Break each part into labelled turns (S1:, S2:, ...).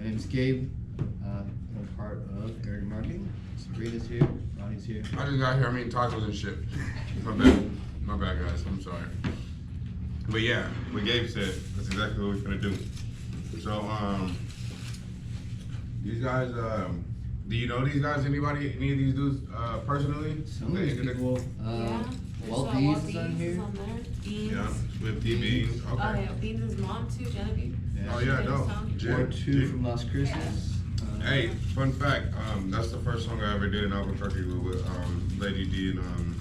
S1: name's Gabe. I'm part of Area Marketing. Sabrina's here, Ronnie's here.
S2: I just got here, I'm eating tacos and shit. My bad guys, I'm sorry. But yeah, what Gabe said, that's exactly what we're gonna do. So, these guys, do you know these guys, any of these dudes, personally?
S1: Some of these people, Walt D's is on here.
S3: Beans.
S2: Yeah, with D Beans, okay.
S3: Oh yeah, Beans' mom too, Genevieve.
S1: Yeah.
S2: Oh yeah, no.
S1: Or two from Las Cruces.
S2: Hey, fun fact, that's the first song I ever did in Albuquerque with Lady D and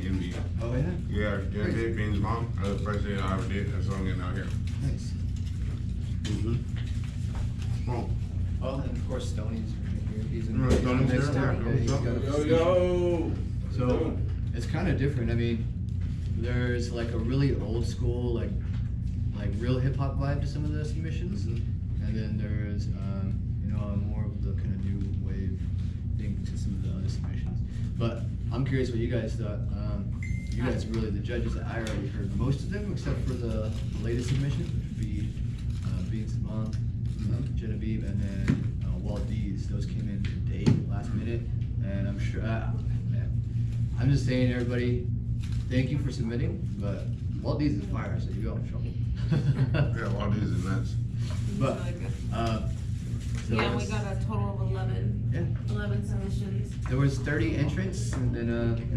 S2: Envy.
S1: Oh yeah?
S2: Yeah, Dave Beans' mom. That was the first thing I ever did that song getting out here.
S1: Nice.
S2: Oh.
S1: Oh, and of course Stoney's here. He's in
S2: Right, Stoney's
S1: next
S2: here,
S1: door.
S2: yeah.
S1: Yeah, he's got a
S2: Yo.
S1: So it's kind of different. I mean, there's like a really old school, like real hip hop vibe to some of the submissions, and then there's a more of the kind of new wave thing to some of the other submissions. But I'm curious what you guys thought. You guys are really the judges. I already heard most of them except for the latest submission, which would be Beans' mom, Genevieve, and then Walt D's. Those came in today, last minute, and I'm sure. I'm just saying, everybody, thank you for submitting, but Walt D's is fire, so you got in trouble.
S2: Yeah, Walt D's is nuts.
S1: But,
S3: Really good.
S1: so
S3: Yeah, we got a total of 11 submissions.
S1: there was 30 entrants, and then,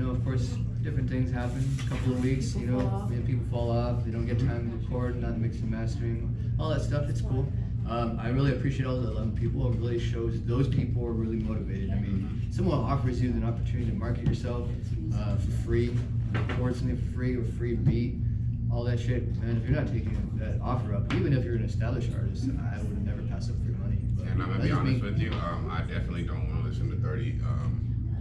S1: of course, different things happen. A couple of weeks,
S3: People fall off.
S1: people fall off, they don't get time to record, not mix and mastering, all that stuff, it's cool. I really appreciate all the 11 people. It really shows those people are really motivated. I mean, someone offers you an opportunity to market yourself for free, record something for free, or free beat, all that shit. Man, if you're not taking that offer up, even if you're an established artist, I would never pass up free money. But
S2: And I'm gonna
S1: that's
S2: be
S1: just
S2: honest
S1: me.
S2: with you, I definitely don't want to listen to 30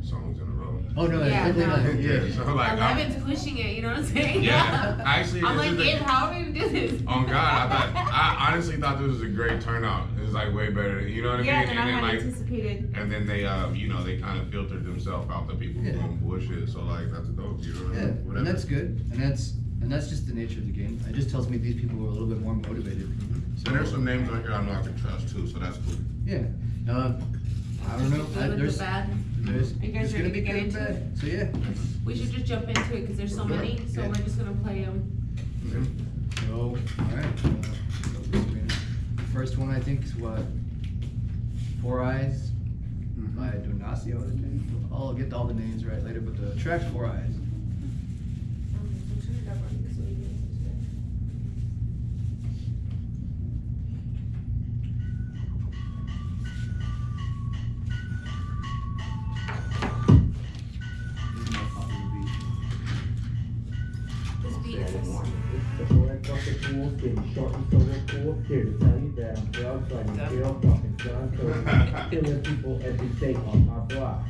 S2: songs in a row.
S1: Oh no,
S3: Yeah,
S1: definitely
S3: no.
S1: not. Yeah.
S2: So like,
S3: 11's pushing it, you know what I'm saying?
S2: yeah, actually,
S3: I'm
S2: this
S3: like,
S2: is
S3: Gabe, how are we gonna do this?
S2: Oh God, I honestly thought this was a great turnout. It was like way better, you know what I mean?
S3: Yeah, than I
S2: then
S3: had
S2: like,
S3: anticipated.
S2: and then they, they kind of filtered themselves out, the people who
S1: Yeah.
S2: going bullshit. So like, that's dope, you know what I
S1: Yeah,
S2: mean? Whatever.
S1: and that's good, and that's just the nature of the game. It just tells me these people are a little bit more motivated. So
S2: And there's some names on here I know I can trust too, so that's cool.
S1: yeah, I don't know.
S3: Good with the bad.
S1: There's
S3: Are you guys
S1: gonna
S3: ready
S1: be
S3: to get
S1: good and
S3: into
S1: bad.
S3: it?
S1: So yeah.
S3: We should just jump into it because there's so
S2: Okay.
S3: many, so
S1: Yeah.
S3: we're just gonna play them.
S1: So all right. The first one I think is what? Four Eyes by Donacio. I'll get all the names right later, but the track's Four Eyes. This is my popular beat.
S3: This beat is
S4: The boy fucking cool, getting short and so cool. Here to tell you that I'm drugged by the girl fucking son. So killing people every day on my block.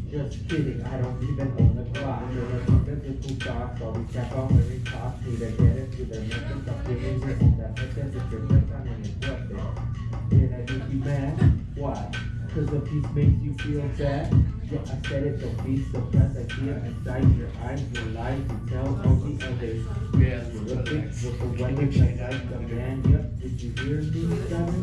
S4: Just kidding, I don't even own a clock. Doing some physical thoughts, always tap on every talk. Need to get into their mental stuff. Feeling this and that, but that's if you're left on any question. Did I make you mad? Why? Cause the piece makes you feel bad. Yeah, I said it, don't be suppressed. I see it inside your eyes, your lies, you tell all the others.
S1: Yeah,
S4: You're looking with the weapons like the man. Yep, did you hear me, Simon?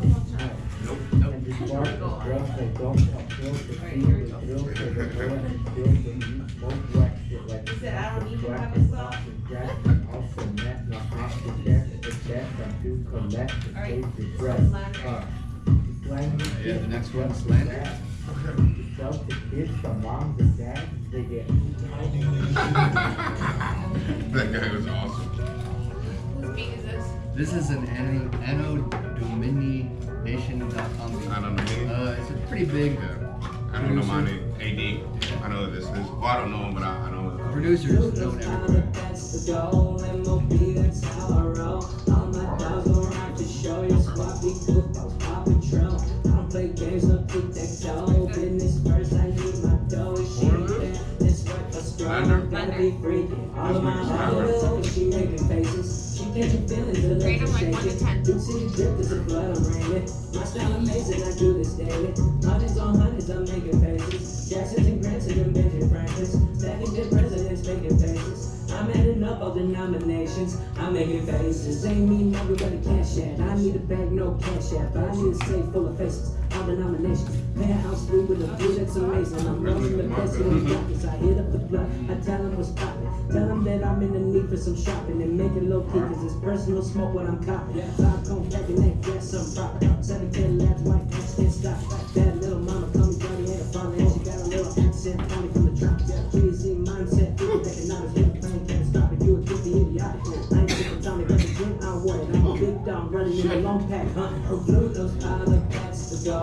S2: Nope.
S4: And this bar of drugs that don't fulfill the feel, the thrill, for the boy and still the you smoke whack shit like
S3: He said, I don't even
S4: black
S3: have
S4: and
S3: a cell.
S4: jack and also net, not off the death, the death I do collect and
S3: Alright,
S4: save the
S3: so
S4: breath.
S3: slander.
S4: Slang
S1: Yeah, the next one, Slander.
S4: Self, the kids, the moms, the dads, they get
S2: That guy was awesome.
S3: Whose beat is this?
S1: This is an anodomination.com beat.
S2: I don't know.
S1: It's a pretty big
S2: Yeah. I don't know my name. AD. I know who this is. Well, I don't know him, but I know him.
S1: producers known everywhere.
S5: That's the goal, MOB, that's how I roll. All my dogs around to show you squad be good, that's Paw Patrol. I don't play games, no tic tac toe. Business first, I need my dough. She ain't there, that's right, the strong, gotta be free. All of my hoes, she making faces. She catching feelings, the
S3: Rate 'em
S5: legs
S3: like 1 to 10.
S5: Duke City drip is the blood I'm raining. My style amazing, I do this daily. Hundreds on hundreds, I'm making faces. Jacksons and Grants and Benjamin Franklins. Stacking good presidents making faces. I'm adding up all denominations. I'm making faces. Ain't me, everybody cash at. I need a bag, no cash app. I need a safe full of faces. all denominations. Penthouse view with a view that's amazing. I'm rolling the best of the rockets. I hit up the block, I tell them what's poppin'. Tell them that I'm in the need for some shopping and make it low key, cause it's personal smoke what I'm copping. Five cone back and that gas, some proper. 710 laps, white ass can't stop. That little mama call me Johnny and a father, and she got a little accent, probably from the tropics. Easy mindset, people economics, hit the plane, can't stop it. You a 50 idiotic. I ain't sick of Tommy, but the gym I want it. I'm a big dog running in a long pack, huh? Blue, those other cats to go.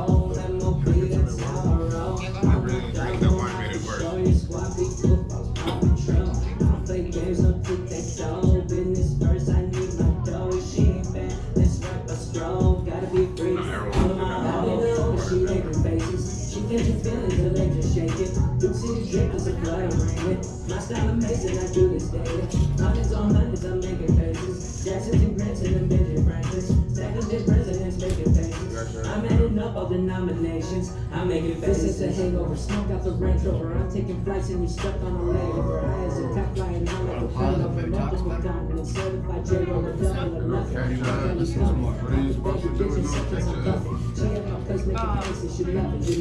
S5: MOP, that's how I roll.
S2: I really drink that wine made it worse.
S5: Show you squad, big footballs, pop patrol. I don't play games, no tic-tac-toe. Business first, I need my dough. She ain't bad, let's wipe a stroll. Gotta be free. All of my hoes, she making faces. She catching feelings, her legs just shaking. Blue City drip is a blood, I'm raining. My style amazing, I do this daily. Hundreds on hundreds, I'm making faces. Jacksons and Grants and them Benjamin Franklins. Second did presidents making faces. I'm adding up all denominations. I'm making faces. It's a hangover. Smoke out the Range Rover. I'm taking flights and you stuck on a layover. High as a cop flying out like a plane over multiple continents. Certified J-Rover, double or nothing.
S2: What are you supposed to do with no pictures?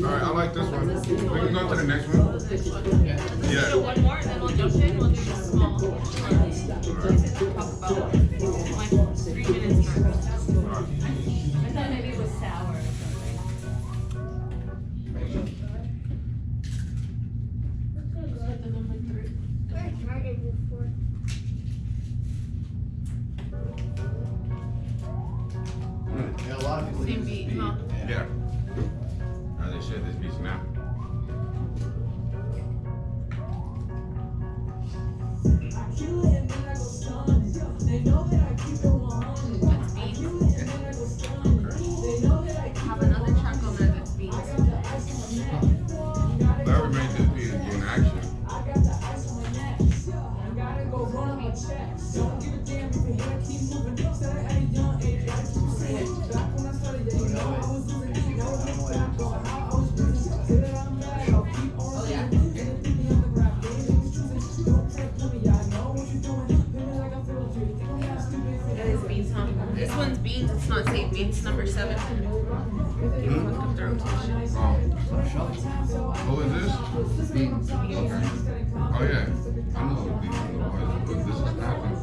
S2: Alright, I like this one. We can go to the next one.
S3: Do
S2: Yeah.
S3: one more, and then we'll jump in. We'll do the small. About like 3 minutes max. I thought maybe it was sour or something. The number 3.
S1: Yeah, a lot of people
S3: Same
S1: use
S3: beat,
S1: this beat.
S3: huh?
S2: Yeah. How they share this beach now.
S3: That's beans. Have another track on there that's beans.
S2: Whoever made this beat is doing action.
S3: Oh yeah. That is beans, huh? This one's beans. It's not safe beans. It's number 7. You fucked up the rotation.
S2: Oh. Who is this?
S1: Beans.
S2: Okay. Oh yeah. I know who these people are, but this is not them.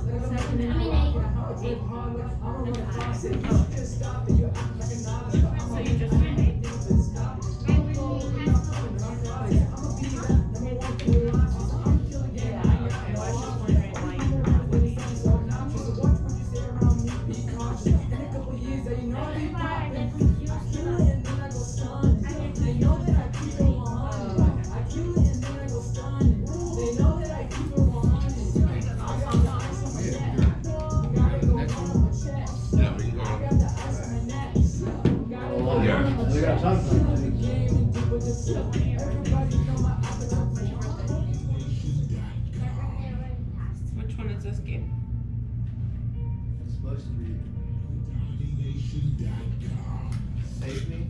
S3: So you just
S2: Yeah, we can go.
S1: Yeah. We got time for it.
S3: Which one is this game?
S1: It's supposed to be. Save me?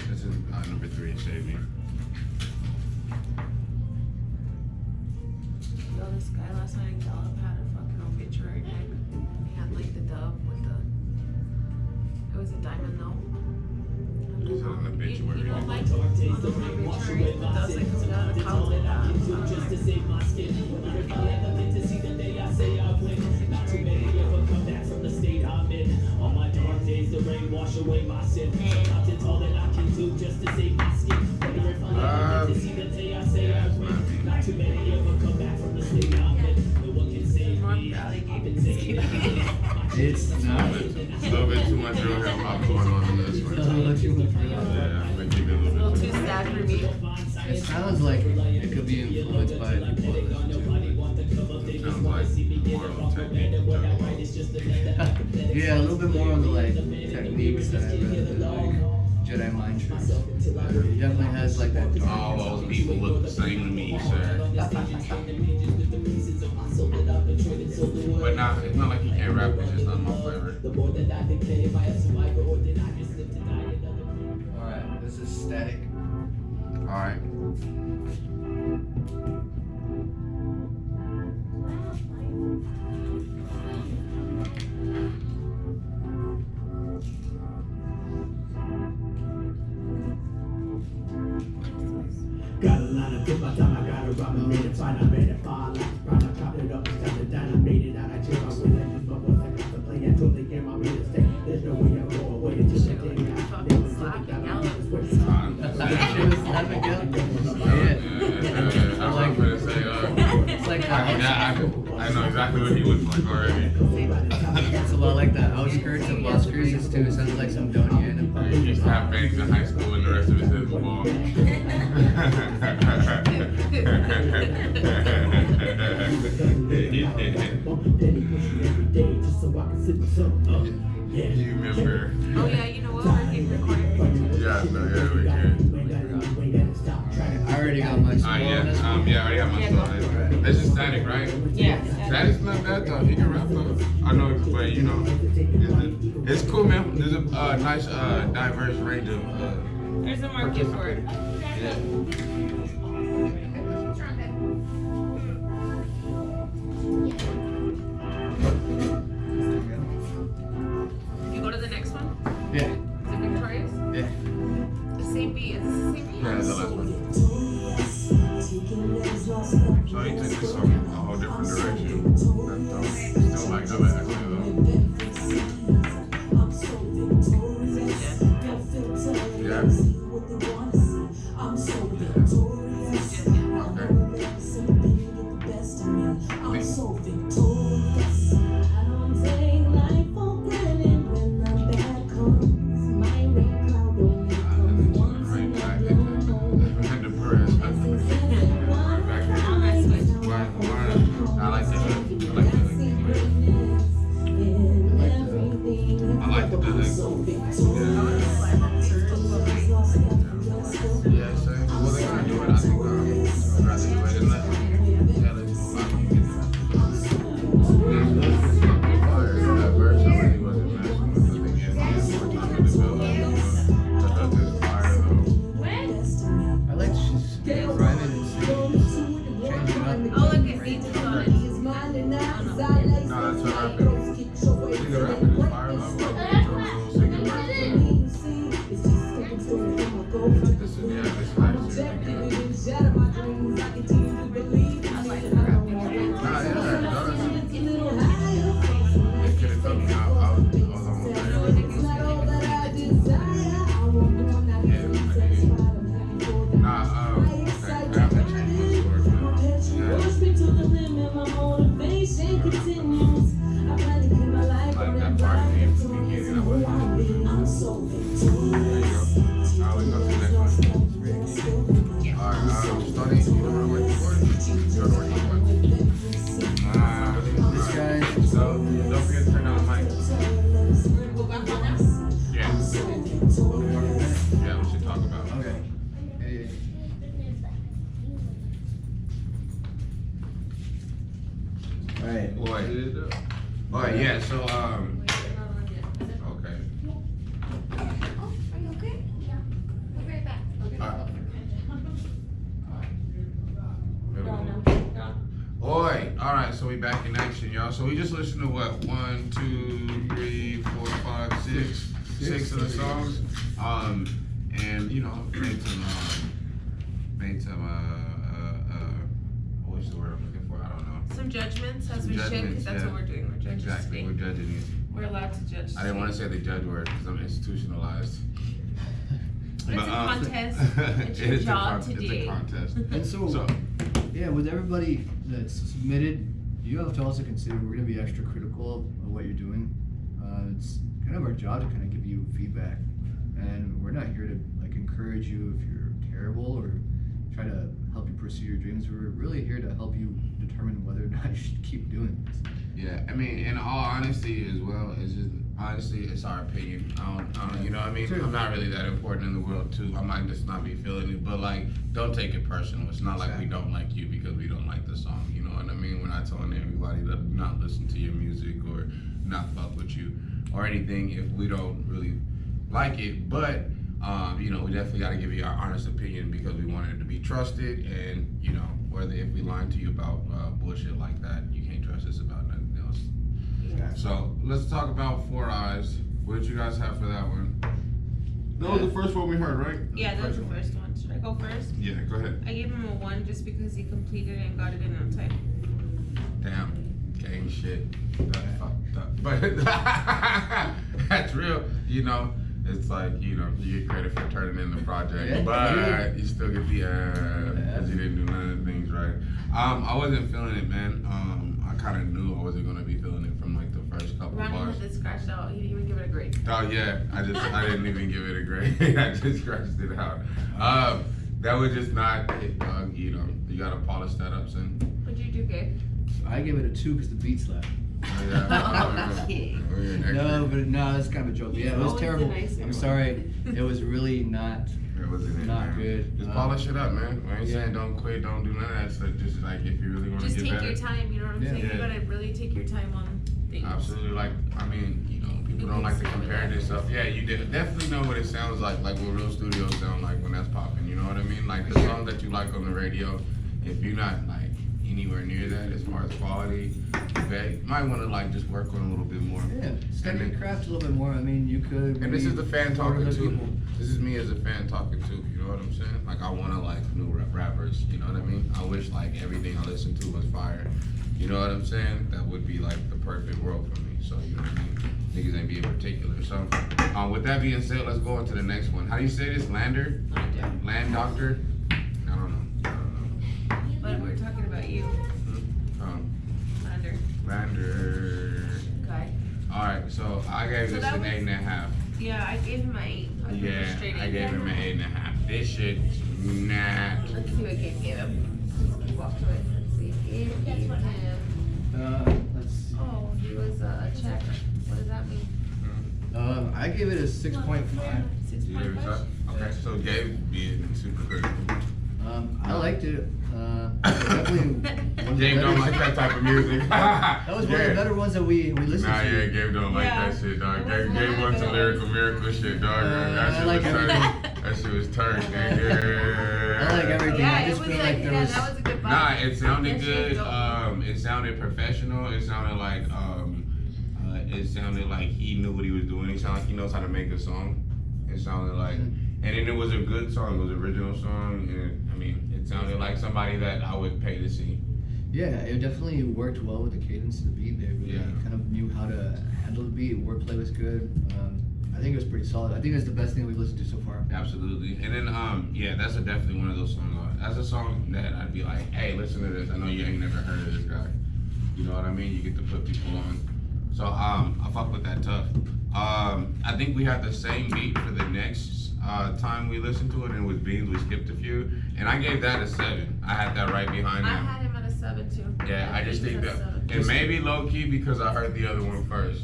S2: This is number 3, Save Me.
S3: Yo, this guy last night in Gallup had a fucking obituary pic. He had like the dove with the. It was a diamond though.
S2: This is an obituary.
S3: You won't like on the obituary. The doves that come out of the cows like that.
S5: Just to save my skin. If I ever get to see the day I say I win, not too many ever come back from the state I'm in. On my dark days, the rain wash away my sin. Sometimes it's all that I can do just to save my skin. Wonder if I'll ever get to see the day I say I win. Not too many ever come back from the state I'm in. No one can save me. I've been saving.
S1: It's not.
S2: A little bit too much real hip hop going on in this one. Yeah, I'm gonna keep it a
S3: A
S2: little
S3: little
S2: bit
S3: too sad for me.
S1: It sounds like it could be influenced by people that listen to it.
S2: Sounds like more of a technique.
S1: Yeah, a little bit more on the like technique side rather than like Jedi mind tricks. But he definitely has like that dark.
S2: All those people look the same to me, sir. But not, it's not like he can't rap, it's just not my flavor.
S1: Alright, this is Static.
S2: Alright.
S4: trying to tip my time, I got it, I made it fine, I made it fine. Like, I chopped it up, cut it down, I made it out, I chill my way, I use my voice, I got to play, I told the game, I'm here to stay. There's no way I'm going away until the day I
S3: Fucking slapping out.
S2: I'm like,
S1: It's like the
S2: I know exactly what he looks like already.
S1: it's a lot like the outskirts of Las Cruces too. It sounds like some Donia and
S2: He used to have bangs in high school and the rest of it says football. You remember?
S3: Oh yeah, you know what? We're getting recorded.
S2: Yeah, no, yeah, we can.
S1: I already got my score on this
S2: Yeah,
S1: one.
S2: I already have my story. That's just Static, right?
S3: Yeah.
S2: Static's not bad though. He can rap though. I know, but you know, it's cool, man. There's a nice, diverse range of.
S3: There's a market for it. You go to the next one?
S1: Yeah,
S3: Is it Victorious?
S1: yeah.
S3: The same beat. Is this the same beat?
S2: Yeah, that's the last one. So he took this song a whole different direction. Still like that actually though. Yeah.
S6: I'm so victorious. I don't take life for granted when the bad comes. My rain cloud only comes once in a blue moon.
S2: I like that. I like the Yeah, same. Well, they're gonna do it. I think I'd rather do it than that. Yeah, let's move on. That verse already wasn't matching with the beginning. More time to develop. I thought this was fire though.
S1: I like she's rhyming and singing, changing up.
S3: Oh, look, it beats on it.
S2: No, that's what happened. Singing rapping is fire though. Like, singing rapping. This is, yeah, this is nice. Nah, yeah, no, they could have told me I was almost there. Yeah, nah, okay, I have to change my story, man. Like that part of me from the beginning, I wasn't. There you go. Alright, we go to the next one. Alright, Stoney, you know what I'm waiting for? You know what I'm waiting for?
S1: This guy,
S2: So, don't forget to turn on the mic. Yeah. Yeah, we should talk about it.
S1: okay. Hey. Alright.
S2: Boy. Alright, yeah, so, okay.
S7: Are you okay? Yeah. I'll be right back.
S2: Oi, alright, so we back in action, y'all. So we just listened to what? 1, 2, 3, 4, 5, 6. Six of the songs. And you know, made some what's the word I'm looking for? I don't know.
S3: Some judgments as
S2: Some
S3: we should,
S2: judgments,
S3: because that's
S2: yeah.
S3: what we're doing. We're judging
S2: Exactly, we're
S3: state.
S2: judging it.
S3: We're allowed to judge.
S2: I didn't want to say the judge word because I'm institutionalized.
S3: It's a contest. It's your
S2: It is a
S3: job
S2: It's a
S3: today.
S2: contest.
S1: And so, yeah, with everybody that's submitted, you have to also consider we're gonna be extra critical of what you're doing. It's kind of our job to kind of give you feedback, and we're not here to like encourage you if you're terrible or try to help you pursue your dreams. We're really here to help you determine whether or not you should keep doing this.
S2: Yeah, I mean, in all honesty as well, it's just, honestly, it's our opinion. I don't, you know what I mean?
S1: Sure.
S2: I'm not really that important in the world, too. I might just not be feeling it, but, like, don't take it personal. It's not like we don't like you because we don't like the song, you know what I mean? We're not telling everybody to not listen to your music or not fuck with you or anything if we don't really like it, but, you know, we definitely got to give you our honest opinion because we want it to be trusted, and, you know, whether if we lying to you about bullshit like that, you can't trust us about nothing else. So let's talk about 4 Eyes. What did you guys have for that one? That was the first one we heard, right?
S3: Yeah, that was the first one. Should I go first?
S2: Yeah, go ahead.
S3: I gave him a 1 just because he completed it and got it in on time.
S2: Damn, gang shit. That's fucked up. But that's real. You know, it's like, you know, you get credit for turning in the project,
S1: Yeah.
S2: but you still get the because you didn't do none of the things right. I wasn't feeling it, man. I kind of knew I wasn't gonna be feeling it from like the first couple
S3: Ronnie
S2: bars.
S3: had this scratched out. He didn't even give it a grade.
S2: Oh yeah, I didn't even give it a grade. I just scratched it out. That was just not it, dog. You know, you gotta polish that up, son.
S3: What'd you do, Gabe?
S1: I gave it a 2 because the beat slapped.
S2: Oh, yeah.
S3: Okay.
S2: We're an
S1: No,
S2: expert.
S1: but no, it's kind of a joke. But yeah, it was
S3: Always the
S1: terrible.
S3: nicer
S1: I'm
S3: one.
S1: sorry. It was really not.
S2: It wasn't it,
S1: Not
S2: man.
S1: good.
S2: Just polish it up, man. I ain't
S1: Yeah.
S2: saying don't quit, don't do none of that stuff. Just like if you really want to
S3: Just
S2: get
S3: take
S2: better.
S3: your time, you know what I'm
S1: Yeah.
S3: saying?
S2: Yeah.
S3: You gotta really take your time on things.
S2: Absolutely, like I mean, you know, people don't like to compare this stuff. Yeah, you definitely know what it sounds like what real studios sound like when that's popping. You know what I mean? Like the song that you like on the radio, if you're not like anywhere near that as far as quality, you might want to like just work on a little bit more.
S1: Yeah, study
S2: And
S1: your
S2: then-
S1: craft a little bit more. I mean, you could.
S2: And this is the fan
S1: support
S2: talking
S1: other
S2: too.
S1: people.
S2: This is me as a fan talking too. You know what I'm saying? Like I want to like new rappers. You know what I mean? I wish like everything I listen to was fire. You know what I'm saying? That would be like the perfect world for me. So you know what I mean? Niggas ain't being particular. So with that being said, let's go on to the next one. How do you say this? Lander? Land Doctor? I don't know.
S3: But we're talking about you, Lander.
S2: Lander.
S3: Okay.
S2: All right. So I gave
S3: So
S2: this
S3: that
S2: an
S3: was-
S2: 8.5.
S3: Yeah, I gave him an 8. I gave him a
S2: Yeah,
S3: straight 8.
S2: I gave him an 8.5. This shit, nah.
S3: Let's see what Gabe gave him. Let's walk to it. Let's see. Gabe gave him.
S1: Let's see.
S3: Oh, he was a check. What does that mean?
S1: I gave it a 6.5.
S3: 6.5?
S2: Okay, so Gabe being super critical.
S1: I liked it. Definitely one of the
S2: Gabe
S1: better-
S2: don't like that type of music.
S1: That was one of the better ones that we listened
S2: Nah,
S1: to.
S2: yeah, Gabe don't like
S3: Yeah.
S2: that shit, dog.
S3: It wasn't
S2: Gabe
S3: that
S2: wants some
S3: good.
S2: lyrical miracle shit, dog. That
S1: I
S2: shit
S1: like
S2: was turned.
S1: everything.
S2: That shit was turned, nigga.
S1: I like everything.
S3: Yeah,
S1: I
S3: it
S1: just
S3: was
S1: feel
S3: like,
S1: like there
S3: yeah,
S1: was.
S3: that was a good vibe.
S2: Nah, it sounded
S3: That shit
S2: good.
S3: dope.
S2: It sounded professional. It sounded like he knew what he was doing. It sounded like he knows how to make a song. It sounded like, and then it was a good song. It was an original song, and I mean, it sounded like somebody that I would pay to see.
S1: Yeah, it definitely worked well with the cadence of the beat. They really
S2: Yeah.
S1: kind of knew how to handle the beat. Wordplay was good. I think it was pretty solid. I think it's the best thing we've listened to so far.
S2: Absolutely. And then, yeah, that's definitely one of those songs. That's a song that I'd be like, hey, listen to this. I know you ain't never heard of this guy. You know what I mean? You get to put people on. So, I fuck with that tough. I think we had the same beat for the next time we listened to it, and it was Beans. We skipped a few. And I gave that a 7. I had that right behind
S3: I
S2: him.
S3: had him at a 7 too.
S2: Yeah, I just think
S3: Beans
S2: that.
S3: at 7.
S2: It may be low key because I heard the other one first.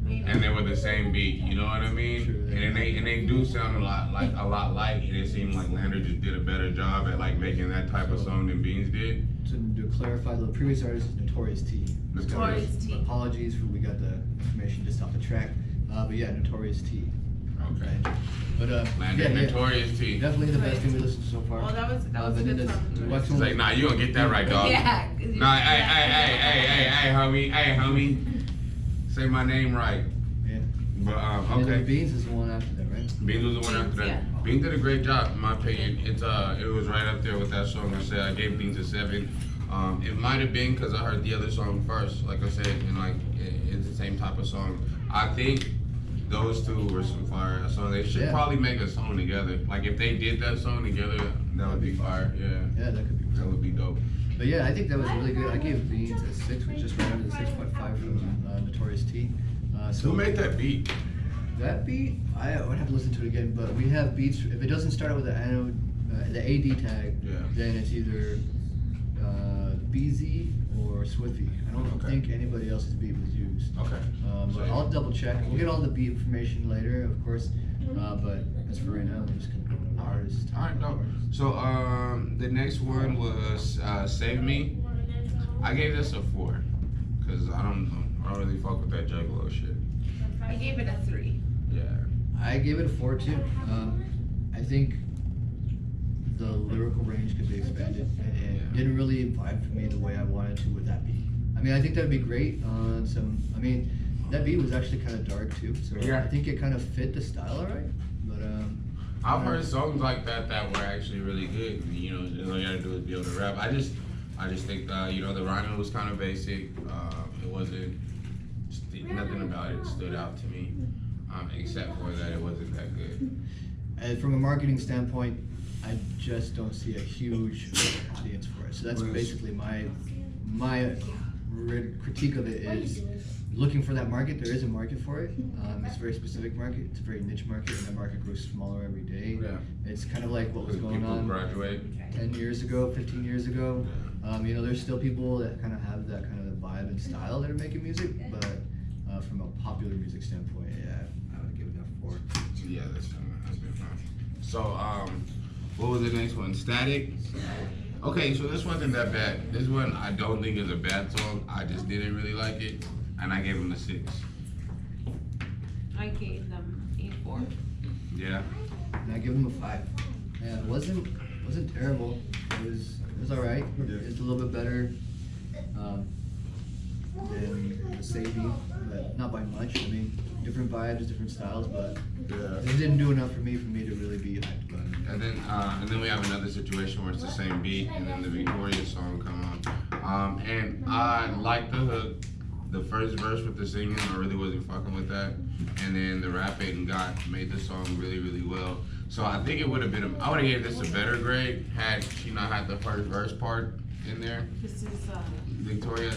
S3: Maybe.
S2: And they were the same beat, you know what I mean?
S1: True, yeah.
S2: And they do sound a lot like, and it seemed like Lander just did a better job at like making that type of song than Beans did.
S1: To clarify, the previous artist is Notorious T.
S3: Notorious T.
S1: Apologies for we got the information just off the track. But yeah, Notorious T.
S2: Okay.
S1: But
S2: Lander,
S1: yeah,
S2: Notorious T.
S1: definitely the best thing we listened to so far.
S3: Well, that was a
S1: but
S3: good
S1: then
S3: song.
S1: the next
S2: It's
S1: one
S2: like, nah, you don't get that right, dog.
S3: Yeah. 'cause you-
S2: Nah, hey, homie. Say my name right.
S1: Yeah.
S2: But,
S1: And then
S2: okay.
S1: Beans is the one after that, right?
S2: Beans was the one after that.
S3: Yeah.
S2: Beans did a great job, in my opinion. It was right up there with that song. I said I gave Beans a 7. It might have been because I heard the other song first, like I said, and like it's the same type of song. I think those two were some fire songs. They should
S1: Yeah.
S2: probably make a song together. Like if they did that song together, that would be fire. Yeah,
S1: Yeah, that could be.
S2: that would be dope.
S1: But yeah, I think that was really good. I gave Beans a 6, which is right under the 6.5 from Notorious T.
S2: Who made that beat?
S1: That beat? I would have to listen to it again, but we have beats. If it doesn't start out with the AD tag,
S2: Yeah.
S1: then it's either BZ or Swiffy. I don't
S2: Okay.
S1: think anybody else's beat was used.
S2: Okay.
S1: But I'll double check. We'll get all the beat information later, of course. But as for right now, we're just gonna go with the artist.
S2: All right, dope. So the next one was Save Me. I gave this a 4 because I don't really fuck with that Juggalo shit.
S3: I gave it a 3.
S2: Yeah.
S1: I gave it a 4 too. I think the lyrical range could be expanded, and it didn't really vibe for me the way I wanted to with that beat. I mean, I think that'd be great on some. I mean, that beat was actually kind of dark too, so
S2: Yeah.
S1: I think it kind of fit the style alright. But
S2: I've heard songs like that were actually really good. You know, all you gotta do is be able to rap. I just think you know, the rhyming was kind of basic. It wasn't nothing about it stood out to me, except for that it wasn't that good.
S1: And from a marketing standpoint, I just don't see a huge audience for it. So that's basically my critique of it is looking for that market. There is a market for it. It's a very specific market. It's a very niche market, and that market grows smaller every day.
S2: Yeah.
S1: It's kind of like what was going
S2: People
S1: on
S2: graduate.
S1: 10 years ago, 15 years ago. You know, there's still people that kind of have that kind of vibe and style that are making music, but from a popular music standpoint, yeah, I would give it a 4.
S2: Yeah, that's been fine. So, what was the next one? Static? Okay, so this wasn't that bad. This one I don't think is a bad song. I just didn't really like it, and I gave him a 6.
S3: I gave them a 4.
S2: Yeah.
S1: And I give them a 5. Yeah, it wasn't terrible. It was all right. It's a little bit better than the Sadie, but not by much. I mean, different vibes, different styles, but it didn't do enough for me to really be hyped about it.
S2: And then we have another situation where it's the same beat, and then the Victoria song come on. And I like the hook. The first verse with the singing, I really wasn't fucking with that. And then the rapping made the song really, really well. So I think it would have been, I would have gave this a better grade had she not had the first verse part in there.
S3: This is
S2: Victoria,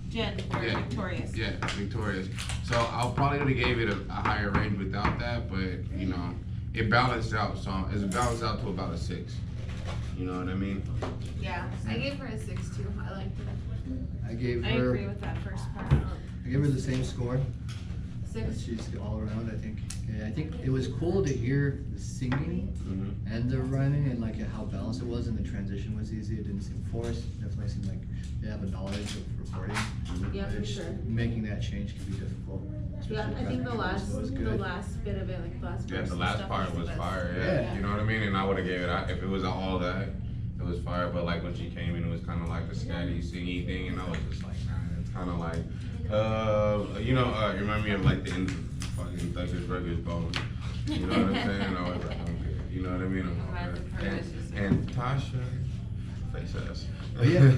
S3: Jen or
S2: yeah,
S3: Victorious.
S2: Yeah, Victorious. So I probably would have gave it a higher range without that, but you know, it balanced out. So it's balanced out to about a 6. You know what I mean?
S3: Yeah, I gave her a 6 too. I liked it.
S1: I gave
S3: I
S1: her
S3: agree with that first part.
S1: I gave her the same score.
S3: 6.
S1: She's all around, I think. Yeah, I think it was cool to hear the singing and the rhyming and like how balanced it was, and the transition was easy. It didn't seem forced. Definitely seemed like they have a knowledge of recording.
S3: Yeah,
S1: But
S3: for
S1: it's-
S3: sure.
S1: Making that change can be difficult.
S3: Yeah,
S1: especially
S3: I think the
S1: if
S3: last
S1: was
S3: the
S1: good.
S3: last bit of it, like the last
S2: Yeah,
S3: verse
S2: the
S3: and
S2: last
S3: stuff
S2: part was
S3: the best.
S2: fire. Yeah.
S1: Yeah.
S2: You know what I mean? And I would have gave it, if it was all that, it was fire. But like when she came in, it was kind of like a scatty, singy thing, and I was just like, nah, it's kind of like, you know, it reminded me of like the end of fucking Thuggish Ruggish Bones. You know what I'm saying? I was like, okay. You know what I mean? I'm
S3: Imagine
S2: like,
S3: her
S2: and,
S3: just-
S2: and Tasha, face ass.
S1: Oh, yeah.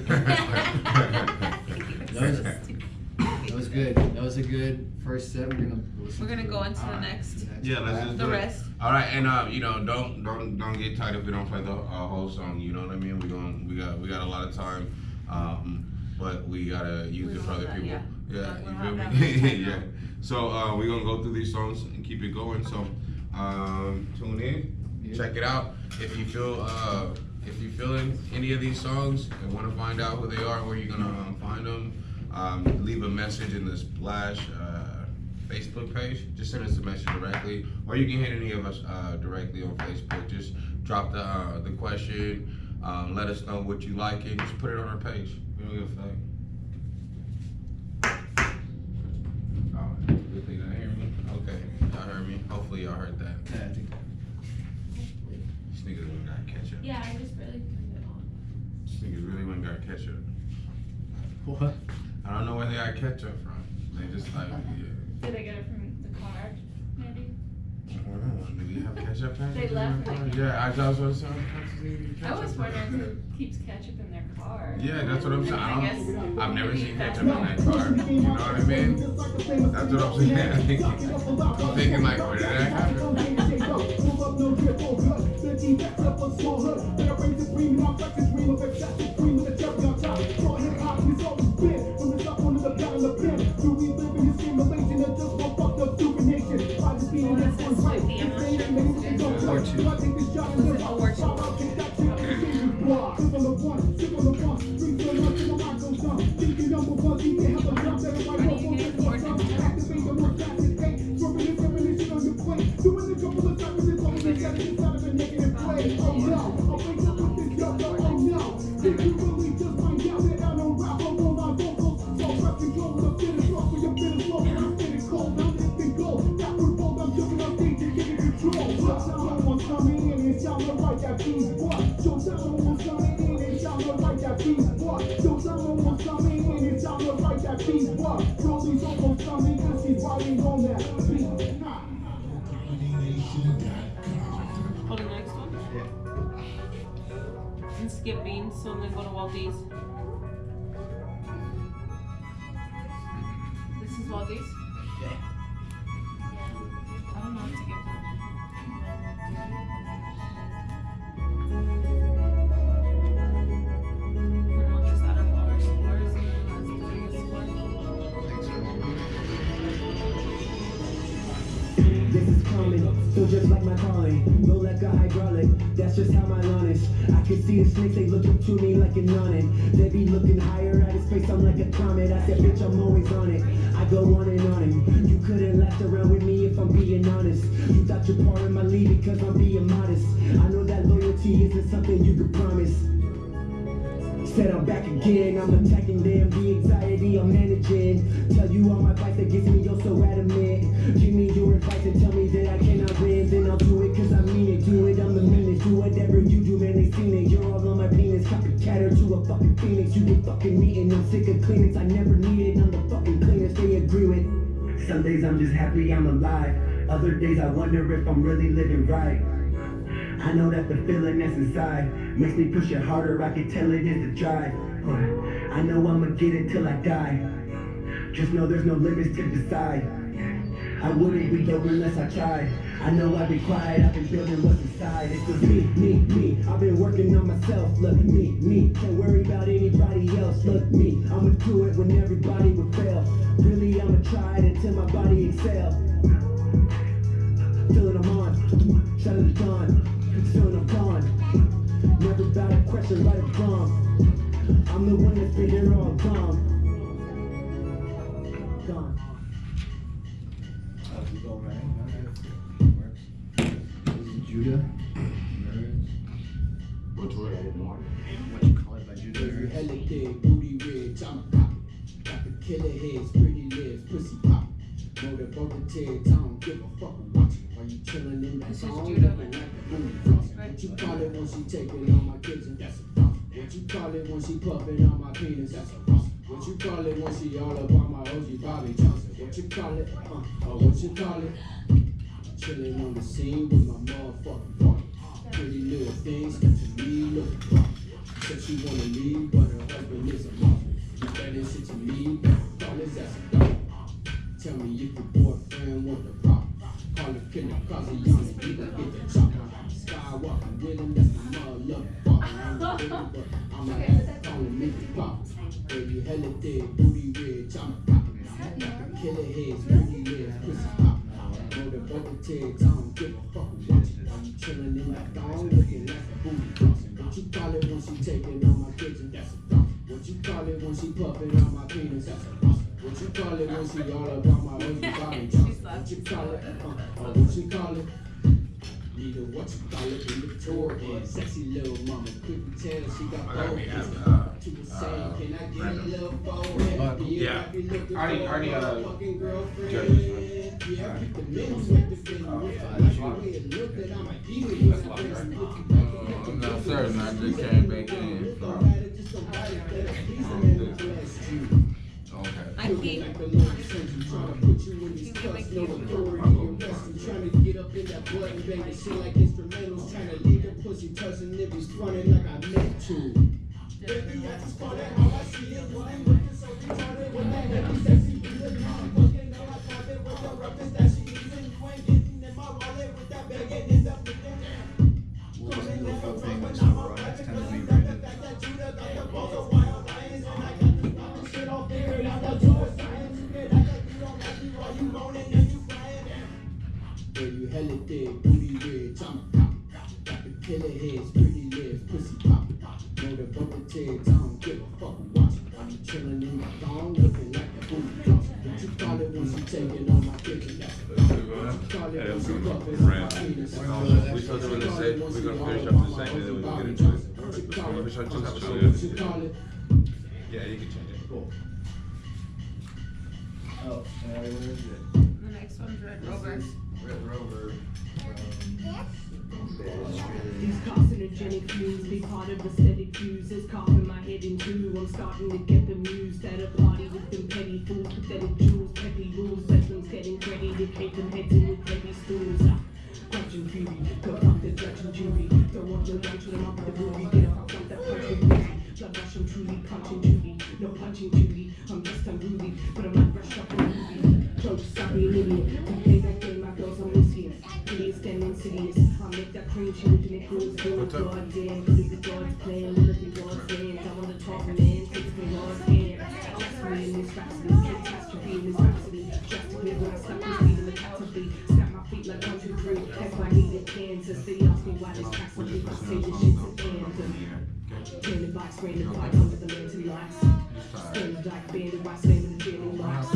S1: That was good. That was a good first set. We're gonna
S3: go into the next.
S2: Yeah, let's just
S3: The
S2: do
S3: rest.
S2: it. All right, and you know, don't get tight if we don't play the whole song. You know what I mean? We got a lot of time, but we gotta use
S3: We
S2: it
S3: don't
S2: for other
S3: have that,
S2: people.
S3: yeah.
S2: Yeah,
S3: We
S2: you
S3: don't
S2: feel
S3: have
S2: me?
S3: that much time
S2: Yeah.
S3: now.
S2: So we're gonna go through these songs and keep it going. So tune in,
S1: Yeah.
S2: check it out. If you feel in any of these songs and want to find out who they are, where you're gonna find them, leave a message in the Splash Facebook page. Just send us a message directly, or you can hit any of us directly on Facebook. Just drop the question. Let us know what you like and just put it on our page. We don't give a fuck. Oh, good thing y'all hear me. Okay, y'all heard me. Hopefully y'all heard that.
S1: Yeah, I think.
S2: These niggas went got ketchup.
S3: Yeah, I just barely turned it on.
S2: These niggas really went got ketchup.
S1: What?
S2: I don't know where they got ketchup from. They just like, yeah.
S8: Did I get it from the car, maybe?
S2: I don't know. Do you have ketchup packets?
S8: They
S2: in
S8: left
S2: your car?
S8: like-
S2: Yeah, I just was saying.
S8: I was wondering who keeps ketchup in their car.
S2: Yeah, that's what I'm saying.
S8: I guess
S2: I've never
S8: maybe
S2: seen
S8: that's
S2: ketchup in that car. You know what I mean? That's what I'm saying. I'm thinking like, where did that happen?
S8: skip Beans, so I'm gonna go to Waldy's. This is Waldy's?
S1: Yeah.
S8: I don't know what to get them. And we'll just add up all our scores and then let's do the score.
S5: This is coming, so just like my calling, low like a hydraulic, that's just how my lawn is. I can see the snakes, they look up to me like a nonin. They be looking higher at his face, I'm like a comet. I said, bitch, I'm always on it. I go on and on it. You couldn't last around with me if I'm being honest. You thought you're part of my league because I'm being modest. I know that loyalty isn't something you could promise. Said I'm back again, I'm attacking them, the anxiety I'm managing. Tell you all my advice that gets me oh so adamant. Give me your advice and tell me that I cannot win. Then I'll do it cause I mean it, do it, I'm the meanest. Do whatever you do, man, they seen it. You're all on my penis, copycatter to a fucking phoenix. You get fucking meeting, I'm sick of Kleenex. I never need it, I'm the fucking cleanest, they agree with. Some days I'm just happy I'm alive. Other days I wonder if I'm really living right. I know that the feeling that's inside makes me push it harder, I can tell it is the drive. I know I'ma get it till I die. Just know there's no limits to decide. I wouldn't be dope unless I tried. I know I've been quiet, I've been building what's inside. It's just me. I've been working on myself. Look, me. Can't worry about anybody else. Look, me. I'ma do it when everybody would fail. Really, I'ma try it until my body excel. Feeling I'm on, shot of the dawn. Feeling I'm gone. Never about a question, right or wrong. I'm the one that's been here all gone.
S1: This is Judah. Nerds.
S2: Which word?
S1: What you call it by Judah?
S5: Every
S1: Nerds.
S5: hella kid, booty rich, I'm a cop. Got the killer heads, pretty lips, pussy pop. Motor both the tits, I don't give a fuck who watching. While you chillin' in that
S8: This is
S5: song,
S8: Judah.
S5: looking like a booty floss. What you call it when she taking on my kitchen? That's a boss. What you call it when she puffin' on my penis? That's a boss. What you call it when she all up on my OG Bobby Johnson? What you call it? What you call it? Chillin' on the scene with my motherfucking party. Pretty little things that to me look rough. Said she wanna leave, but her husband is a mother. That ain't shit to me, call it that's a dog. Tell me if your boyfriend want the pop. Call it killer, cause he on it, you gon' get the chopper. Skywalking with him, that's my mother-loving father. I'm a baby, but I'm a ass calling me the pop. Baby, hella dead, booty rich, I'm a pop. Got the killer heads, pretty lips, pussy pop. Motor both the tits, I don't give a fuck who watching. While you chillin' in that thong, looking like a booty crossing. What you call it when she taking on my kitchen? That's a dog. What you call it when she puffin' on my penis? That's a boss. What you call it when she all up on my OG Bobby Johnson? What you call it? What you call it? Neither what you call it in the tour and sexy little mama. Couldn't tell she got
S2: I gotta
S5: both
S2: be
S5: hands.
S2: having,
S5: To the same, can I get a little forehead?
S2: Yeah.
S5: Already,
S2: judges,
S5: Yeah, keep the men with the thing.
S2: No, sir, I just came back in. Okay.
S8: I keep
S5: Trying to get up in that button, baby, shit like instrumentals. Trying to leave the pussy touching niggas running like I meant to. Baby, I just call that how I see it. You ain't looking so retarded with that heavy sexy feeling. I'm fucking on my pocket with the roughest that she using. You ain't getting in my wallet with that bag and it's up to them.
S1: We'll just do a fuck thing when it's over. It's kind of be random.
S5: You hella dead, booty rich, I'm a cop. Got the killer heads, pretty lips, pussy pop. Motor both the tits, I don't give a fuck who watching. I'm chillin' in my thong, looking like a booty cross. What you call it when she taking on my kitchen? That's a what you call it when she puffin' on my penis?
S2: We told them to say we're gonna finish up the segment and then we're gonna get into it.
S5: What you call it?
S2: Just have a
S5: What you call it?
S2: Yeah, you can change it.
S1: Cool. Oh, where is it?
S8: the next one's Red Rover.
S1: Red Rover.
S6: These carcinogenic fumes be part of aesthetic cues. It's coughing my head in two. I'm starting to get the muse at a party with them petty fools, pathetic jewels, petty rules. Bedrooms getting ready to cake them heads in with heavy stools. Question beauty, go fuck the judge and jury. Don't want no lunch when I'm up with the movie. Get up, I want that insidious, then insidious. I make that cream cheese and it feels good. Goddamn, could it be God's plan? Will it be God's hand? I'm on the top man, takes me God's hand. Just me in this rhapsody, catastrophe in this rhapsody. Just to me when I stop this beat in the captivity. Snap my feet like 1, 2, 3. That's why I needed Kansas. They ask me why this tracks so deep. I say this shit's an anthem. Bandit box, random fight, under the lantern lights. Standard like bandit by slamming the bandit lights.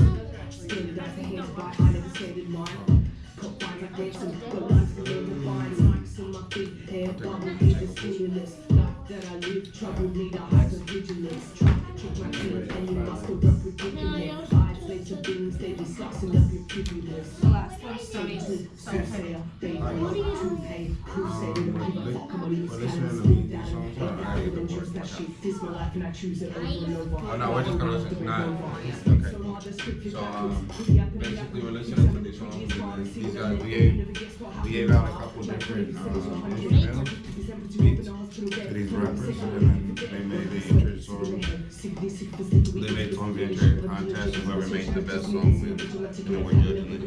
S6: Standard like the hands by I never standard mine. Cut lines like dancing, got lines for them to find. Marks on my feet, hair bubble, heat is stimulus. Life that I live, trouble me, the hypervigilance. Try to trick my team, and you must go up ridiculous. Five plates of beans, they be slicing up your pupilless.
S3: The last one, Sony.
S6: Soothsayer, baby, toothpaste, crusader, don't give a fuck, come on, you stand smooth down. And choose that shit, this my life and I choose it over and over.
S2: Oh no, we're just gonna listen. Nah. Okay. So basically we're listening to these songs and these guys we gave out a couple different instrumentals to these rappers and then they made the interest song. They made song the entry contest and whoever made the best song wins. And then we're judging it.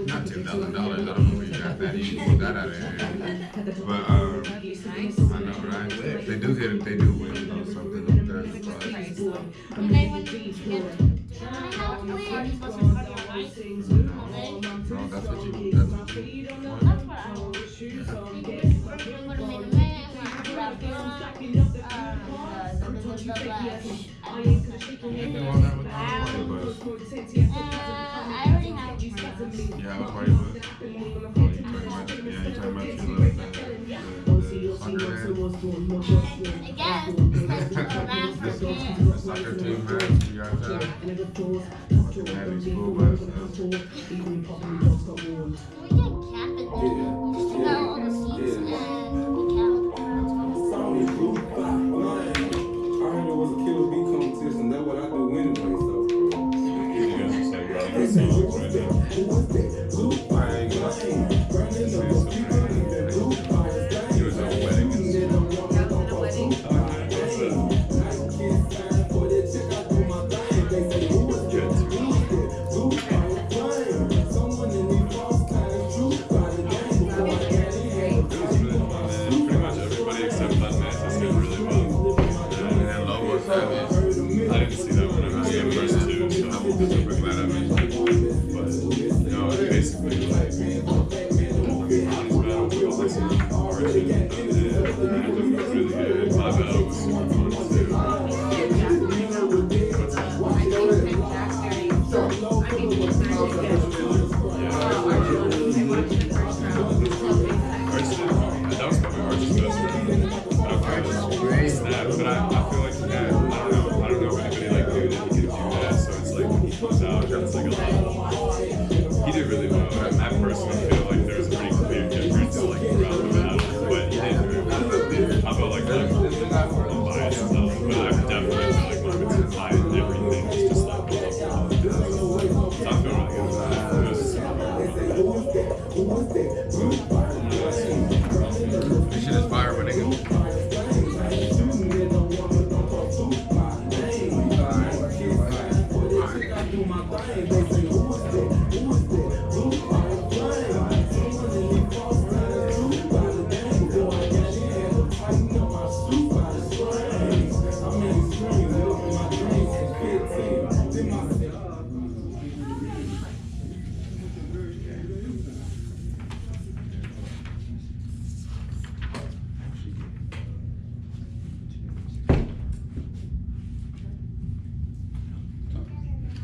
S2: Not $10,000. I don't know where you got that. You pulled that out of here. But I know, right? They do get it. They do win or something like that. No, that's what you. That's what you. Yeah, what part of it? Oh, you're talking about your little the soccer team, man. You got that? Having school bus.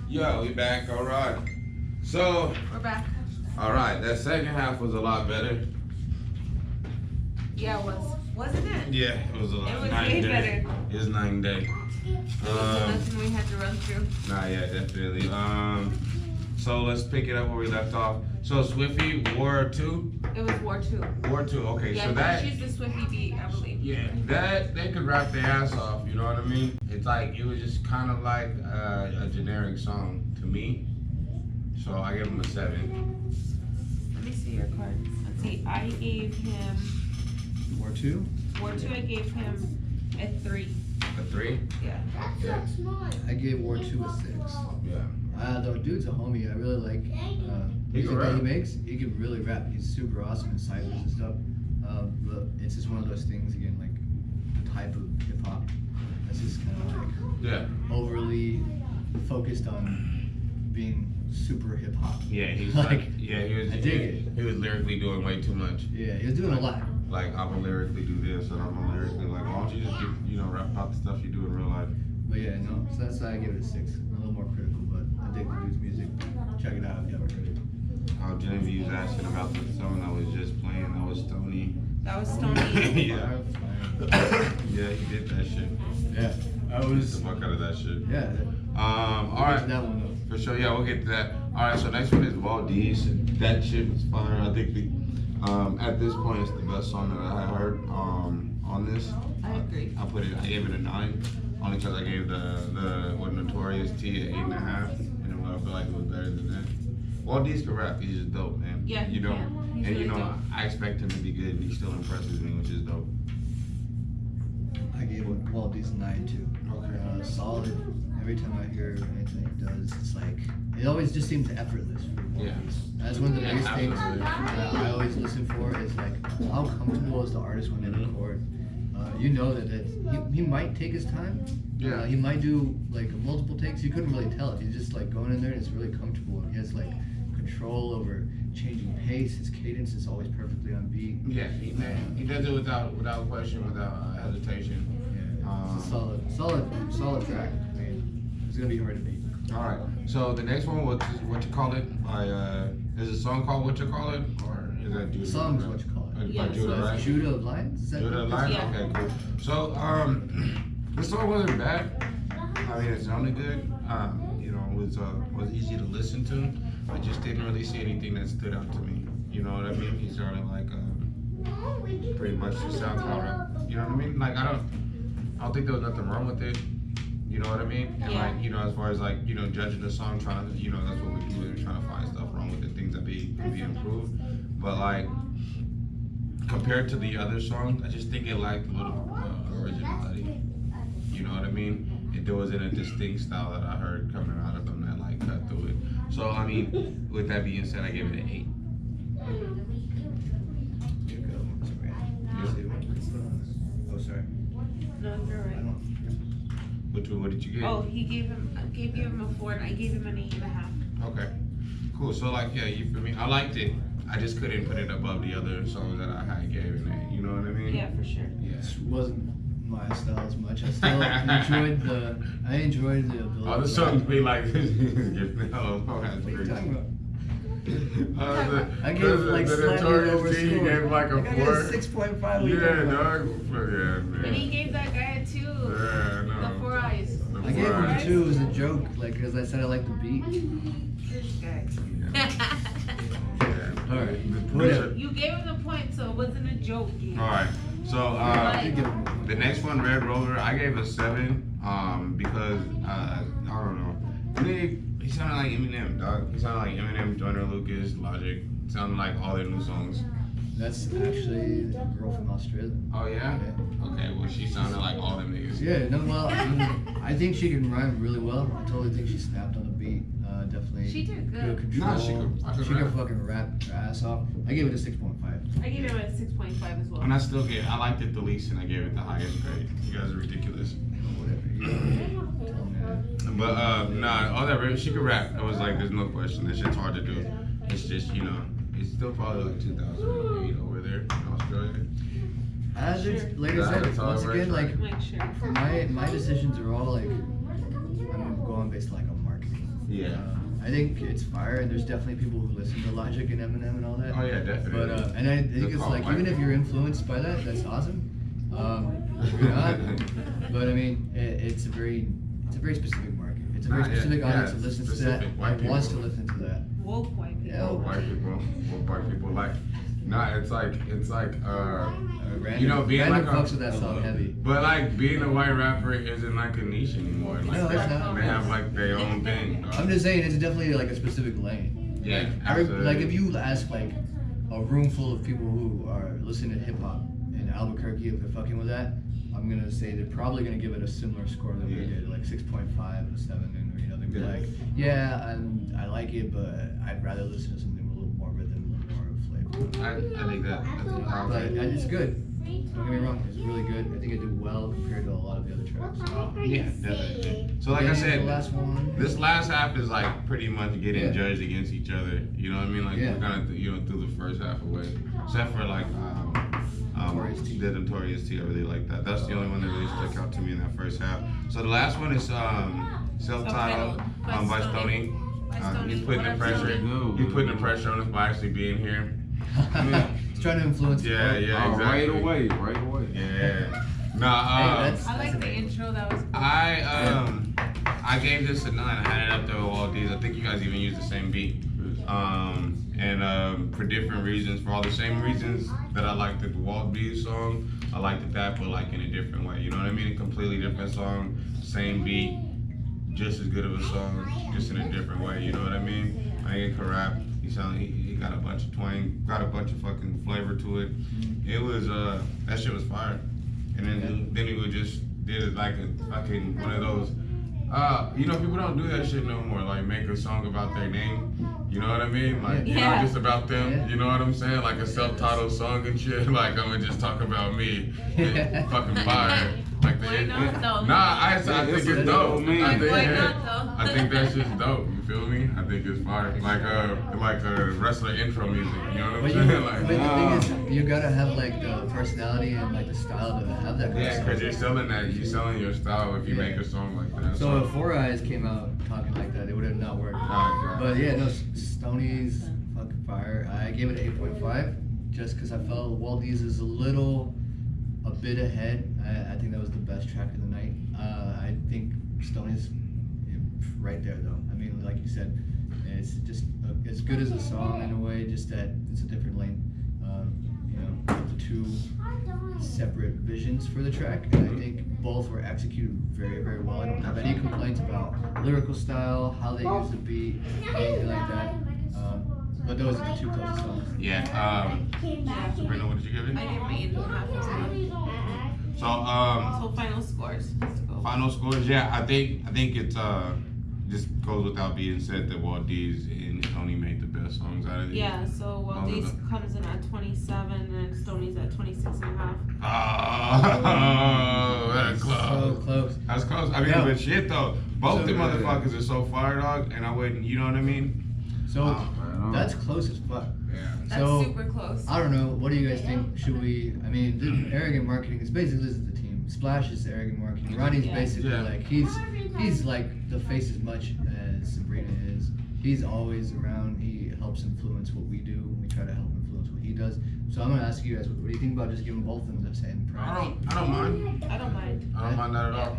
S2: Yo, we back. All right. So
S3: We're back.
S2: all right, that second half was a lot better.
S3: Yeah, it was. Wasn't it?
S2: Yeah, it was a lot.
S3: It was
S2: night
S3: way
S2: and day.
S3: better.
S2: It was night and day.
S3: Nothing we had to run through.
S2: Nah, yeah, definitely. So let's pick it up where we left off. So Swiffy, War 2?
S3: It was War 2.
S2: War 2, okay,
S3: Yeah,
S2: so that,
S3: she's the Swiffy beat, I believe.
S2: yeah, that, they could rap their ass off, you know what I mean? It's like, it was just kind of like a generic song to me. So I give him a 7.
S3: Let me see your cards. Let's see, I gave him,
S1: War 2?
S3: War 2 I gave him a 3.
S2: A 3?
S8: Yeah.
S1: I gave War 2 a 6.
S2: Yeah.
S1: The dude's a homie. I really like music that he makes. He can really rap. He's super awesome in ciphers and stuff. But it's just one of those things again, like the type of hip hop that's just kind of like
S2: Yeah.
S1: overly focused on being super hip hop.
S2: Yeah, he's
S1: Like,
S2: like, yeah,
S1: I dig it.
S2: he was lyrically doing way too much.
S1: Yeah, he was doing a lot.
S2: Like, I'm gonna lyrically do this, and I'm gonna lyrically, like, why don't you just get, rap about the stuff you do in real life?
S1: But yeah, no, so that's why I give it a 6. A little more critical, but I dig the dude's music. Check it out if you haven't heard it.
S2: Genevieve was asking about the song I was just playing. That was Stony.
S8: That was Stony.
S2: Yeah. Yeah, he did that shit.
S1: Yeah, I
S2: The
S1: was.
S2: fuck out of that shit.
S1: Yeah.
S2: All
S1: We'll get
S2: right.
S1: to that one though.
S2: For sure, yeah, we'll get to that. All right, so next one is Valdez. That shit was fire. I think at this point, it's the best song that I heard on this.
S8: I agree.
S2: I gave it a 9, only because I gave the Notorious T an 8.5, and then I feel like it was better than that. Valdez can rap. He's just dope, man.
S8: Yeah, he can. He's
S2: and
S8: really dope.
S2: I expect him to be good, and he still impresses me, which is dope.
S1: I gave Waldy's 9 too.
S2: Okay.
S1: Solid. Every time I hear anything he does, it's like it always just seems effortless. For
S2: Yeah.
S1: That's one of the
S2: Yeah,
S1: biggest things
S2: absolutely.
S1: that I always listen for is like how comfortable is the artist when they
S2: Mhm.
S1: record. You know that he might take his time.
S2: Yeah.
S1: He might do like multiple takes. You couldn't really tell it. He's just like going in there and it's really comfortable. And he has like control over changing pace. His cadence is always perfectly on beat.
S2: Yeah, he does it without question, without hesitation.
S1: Yeah, it's a solid track. I mean, it's gonna be hard to beat.
S2: All right. So the next one, what you call it? Is the song called What You Call It, or is that Judah?
S1: The song is What You Call It.
S2: By
S8: Yeah,
S2: Judah,
S1: So
S2: right?
S1: it's Judah of Lions? Is that
S2: Judah
S1: what
S2: Line?
S8: Yeah.
S2: Okay, cool. So this song wasn't bad. I mean, it sounded good. It was easy to listen to. I just didn't really see anything that stood out to me. You know what I mean? He sounded like pretty much just SoundCloud rap. You know what I mean? Like I don't think there was nothing wrong with it. You know what I mean? And
S8: Yeah.
S2: like, as far as like, judging the song, trying to, that's what we do. We're trying to find stuff wrong with it, things that could be improved. But like, compared to the other songs, I just think it lacked a little originality. You know what I mean? There wasn't a distinct style that I heard coming out of them that like cut through it. So I mean, with that being said, I gave it an 8.
S1: You go. Oh, sorry.
S8: No, you're
S1: I
S8: right.
S1: don't.
S2: What did you give?
S8: Oh, I gave him a 4 and I gave him an 8.5.
S2: Okay. Cool. So like, yeah, you feel me? I liked it. I just couldn't put it above the other songs that I had gave an 8. You know what I mean?
S8: Yeah, for sure.
S2: Yeah.
S1: This wasn't my style as much. I still enjoyed the ability.
S2: All the songs be like, oh, that's
S1: What are you
S2: crazy.
S1: talking about?
S2: I
S1: I gave it like slightly over
S2: T
S1: score.
S2: gave like a
S1: I gave
S2: 4.
S1: it a 6.5.
S2: Yeah, dog. Yeah, man.
S8: And he gave that guy a 2.
S2: Yeah, no.
S8: The 4 eyes.
S2: The
S1: I gave him
S2: four
S1: a
S2: eyes.
S1: 2 as a joke, like because I said I like the beat.
S8: This guy.
S2: Yeah.
S1: All right,
S2: Whatever.
S8: You gave him the point, so it wasn't a joke. Gabe.
S2: All right. So
S1: I did give him a point.
S2: the next one, Red Rover, I gave a 7. Because I don't know. To me, he sounded like Eminem, dog. He sounded like Eminem, Joyner Lucas, Logic. Sounded like all their new songs.
S1: That's actually a girl from Australia.
S2: Oh yeah? Okay, well she sounded like all them niggas.
S1: Yeah, no, well, I think she can rhyme really well. I totally think she snapped on the beat. Definitely.
S8: She did good.
S1: Control.
S2: Nah, she could
S1: can
S2: rap.
S1: fucking rap her ass off. I gave it a 6.5.
S8: I gave him a 6.5 as well.
S2: And I liked it the least and I gave it the highest grade. You guys are ridiculous. But all that she could rap. It was like there's no question. That shit's hard to do. It's just it's still probably like 2008 over there in Australia.
S1: As it's like
S2: Yeah,
S1: I said,
S2: that's all
S1: once
S2: it
S1: again,
S2: works,
S1: like
S8: Make sure.
S1: my decisions are all like I'm going based like on marketing.
S2: Yeah.
S1: I think it's fire, and there's definitely people who listen to Logic and Eminem and all that.
S2: Oh yeah, definitely.
S1: But and I think
S2: Good
S1: it's
S2: call,
S1: like
S2: Mike.
S1: even if you're influenced by that, that's awesome. You're not. But I mean, it's a very specific market. It's a very specific audience that listens to that
S2: specific white
S1: and wants to
S2: people.
S1: listen to that.
S8: Woke white people.
S1: Yeah,
S2: What white people like? Nah, it's like
S1: Random,
S2: being
S1: random
S2: like
S1: fucks with that song heavy.
S2: But like being a white rapper isn't like a niche anymore. Like
S1: No, it's not.
S2: They have like their own thing. dog.
S1: I'm just saying it's definitely like a specific lane.
S2: Yeah,
S1: Like if you ask like a room full of people who are listening to hip hop in Albuquerque, if they're fucking with that, I'm gonna say they're probably gonna give it a similar score that we did, like 6.5 to 7, and you know they'd be like, yeah, I like it, but I'd rather listen to something with a little more rhythm, more flavor.
S2: I think that.
S1: But it's good. Don't get me wrong, it's really good. I think it did well compared to a lot of the other tracks.
S2: Yeah, definitely. So like I
S1: The
S2: said,
S1: last one.
S2: this last half is like pretty much getting
S1: Yeah.
S2: judged against each other. You know what I mean? Like
S1: Yeah.
S2: we're kind of through the first half away, except for like
S1: Notorious T.
S2: the Notorious T. I really like that. That's the only one that really stuck out to me in that first half. So the last one is self-titled by Stoney. He's putting the pressure. He's putting the pressure on us by actually being here.
S1: He's trying to influence.
S2: Yeah, yeah, exactly.
S9: Right away.
S2: Yeah. Nah,
S1: Hey,
S3: I like the intro. That was cool.
S2: I gave this a 9. I had it up there with all these. I think you guys even used the same beat. For different reasons, for all the same reasons that I liked the Walt B song, I liked that, but like in a different way. You know what I mean? A completely different song, same beat, just as good of a song, just in a different way. You know what I mean? I ain't can rap. He got a bunch of twang, got a bunch of fucking flavor to it. It was that shit was fire. And then he would just did it like a fucking one of those. You know, people don't do that shit no more. Like make a song about their name. You know what I mean? Like
S3: Yeah.
S2: not just about them.
S1: Yeah.
S2: You know what I'm saying? Like a self-titled song and shit. Like I'm gonna just talk about me. It's fucking fire. Like the
S3: Why not though?
S2: Nah, I think it's dope.
S1: Like,
S3: why not, though?
S2: I think that shit's dope. You feel me? I think it's fire. Like a wrestler intro music. You know what
S1: But,
S2: I'm
S1: you,
S2: saying?
S1: but
S2: Like,
S1: the thing is, you gotta have like the personality and like the style to have that. kind of
S2: yeah,
S1: stuff.
S2: because you're selling that. You're selling your style if you
S1: Yeah.
S2: make a song like that.
S1: So if Four Eyes came out talking like that, it would have not worked.
S2: Oh,
S1: But yeah, no, Stoney's fucking fire. I gave it an 8.5 just because I felt Walt D's is a bit ahead. I think that was the best track of the night. I think Stoney's right there though. I mean, like you said, it's just as good as a song in a way, just that it's a different lane. You know, the two separate visions for the track, and I think both were executed very, very well. I don't have any complaints about lyrical style, how they use the beat, anything like that. But those are the two closest songs.
S2: yeah. Sabrina, what did you give it?
S3: I gave my 8.5 as well.
S2: So
S3: So final scores. Let's go.
S2: final scores. Yeah, I think it's just goes without being said that Walt D's and Tony made the best songs out of these.
S3: Yeah, so
S2: All of
S3: Waldy's
S2: them.
S3: comes in at 27 and Stoney's at 26.5.
S2: Oh, that's
S1: So
S2: close.
S1: close.
S2: That's close. I mean,
S1: Yeah.
S2: but shit though, both
S1: So
S2: the
S1: good.
S2: motherfuckers are so fire, dog, and I wouldn't. You know what I mean?
S1: So that's close as fuck.
S2: Yeah.
S3: That's
S1: So,
S3: super close.
S1: I don't know. What do you guys think? Should we? I mean, the Arrogant Marketing is basically this is the team. Splash is the Arrogant Marketing. Ronnie's
S3: Yeah.
S1: basically
S2: Yeah.
S1: like he's like the face as much as Sabrina is. He's always around. He helps influence what we do. We try to help influence what he does. So I'm gonna ask you guys, what do you think about just giving both of them the same prize?
S2: I don't mind.
S3: I don't mind.
S2: I don't mind that at all.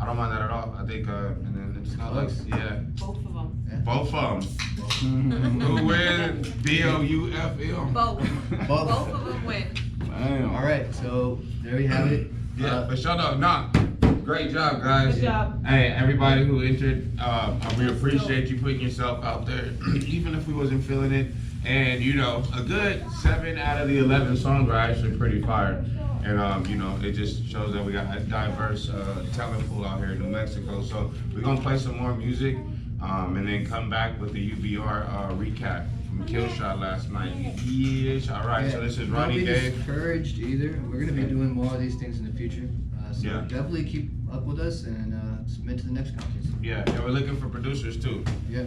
S2: I don't mind that at all. I think, and then it's not like, yeah,
S3: Both of them.
S2: both of them. Who win? BOUFL.
S3: Both.
S1: Both.
S3: Both of them win.
S9: Damn.
S1: All right. So there you have it.
S2: Yeah, but shut up, nah. Great job, guys.
S3: Good job.
S2: Hey, everybody who entered, we appreciate you putting yourself out there, even if we wasn't feeling it. And you know, a good 7 out of the 11 songs are actually pretty fire. And you know, it just shows that we got a diverse talent pool out here in New Mexico. So we're gonna play some more music, and then come back with the UBR recap from Killshot last night. Yes, all right. So this is Ronnie
S1: Don't be
S2: Dave.
S1: discouraged either. We're gonna be doing more of these things in the future. So
S2: Yeah.
S1: definitely keep up with us and submit to the next contest.
S2: Yeah, and we're looking for producers too.
S1: Yeah.